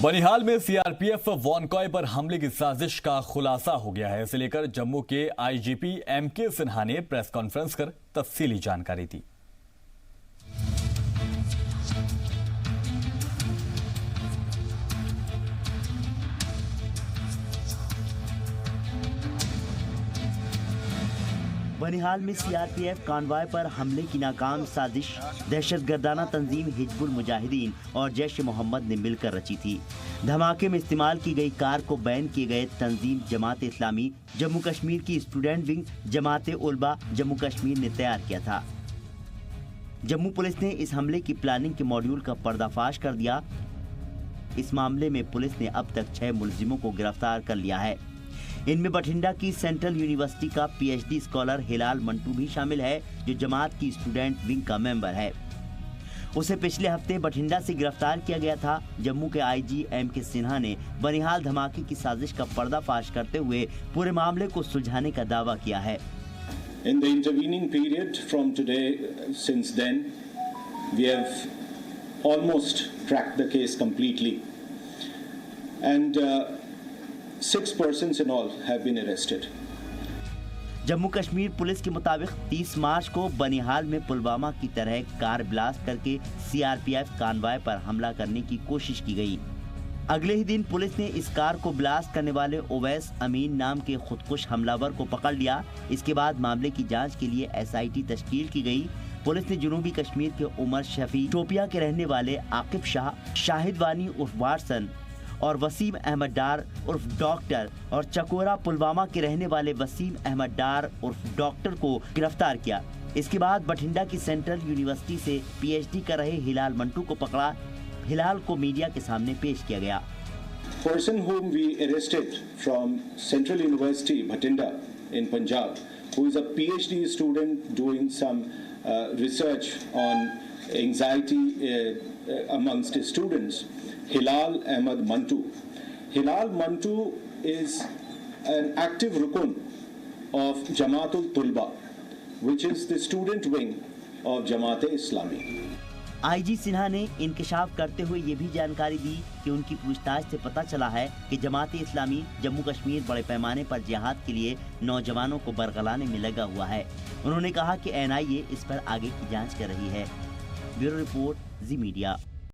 बनिहाल में सीआरपीएफ वॉनकॉय पर हमले की साजिश का खुलासा हो गया है। इसे लेकर जम्मू के आईजीपी एमके सिन्हा ने प्रेस कॉन्फ्रेंस कर तफसीली जानकारी दी। बनिहाल में सीआरपीएफ कानवाय पर हमले की नाकाम साजिश दहशतगर्दाना तंजीम हिजबुल मुजाहिदीन और जैश मोहम्मद ने मिलकर रची थी। धमाके में इस्तेमाल की गई कार को बैन किए गए तंजीम जमात इस्लामी जम्मू कश्मीर की स्टूडेंट विंग जमात उलमा जम्मू कश्मीर ने तैयार किया था। जम्मू पुलिस ने इस हमले की प्लानिंग के मॉड्यूल का पर्दाफाश कर दिया। इस मामले में पुलिस ने अब तक 6 मुलजिमों को गिरफ्तार कर लिया है। इनमें बठिंडा की सेंट्रल यूनिवर्सिटी का पीएचडी स्कॉलर हिलाल मंटू भी शामिल है, जो जमात की स्टूडेंट विंग का मेंबर है। उसे पिछले हफ्ते बठिंडा से गिरफ्तार किया गया था। जम्मू के आईजी एमके सिन्हा ने बनिहाल धमाके की साजिश का पर्दाफाश करते हुए पूरे मामले को सुलझाने का दावा किया है। In the intervening period from today, since then, we have almost cracked the case completely, and 6 persons in all have been arrested. Jammu Kashmir police के मुताबिक 30 मार्च को बनिहाल में पुलवामा की तरह कार ब्लास्ट करके सीआरपीएफ कानवाय पर हमला करने की कोशिश की गई। अगले ही दिन पुलिस ने इस कार को ब्लास्ट करने वाले ओवैस अमीन नाम के खुदकुश हमलावर को पकड़ लिया। इसके बाद मामले की जांच के लिए एसआईटी तश्कील की गई। पुलिस ने जनूबी कश्मीर के उमर शफी, टोपिया के रहने वाले आकिब शाह, शाहिद वानी उर्फ वाटसन और वसीम अहमद डार उर्फ डॉक्टर और चकोरा पुलवामा के रहने वाले वसीम अहमद डार उर्फ डॉक्टर को गिरफ्तार किया। इसके बाद बठिंडा की सेंट्रल यूनिवर्सिटी से पीएचडी कर रहे हिलाल मंटू को पकड़ा। हिलाल को मीडिया के सामने पेश किया गया। Person whom we arrested from Central University Bhatinda in Punjab, who is a PhD student doing some research on anxiety amongst students, Hilal Ahmad Mantu. Hilal Mantu is an active rukun of Jamaatul Tulba, which is the student wing of Jamaat-e-Islami. IG Sinha ने इंकशाफ करते हुए ये भी जानकारी दी कि उनकी पूछताछ से पता चला है कि जमात-ए-इस्लामी जम्मू कश्मीर बड़े पैमाने पर जिहाद के लिए नौजवानों को बरगलाने में लगा हुआ है। उन्होंने कहा कि एनआईए इस पर आगे की जांच कर रही है। ब्यूरो रिपोर्ट, जी मीडिया।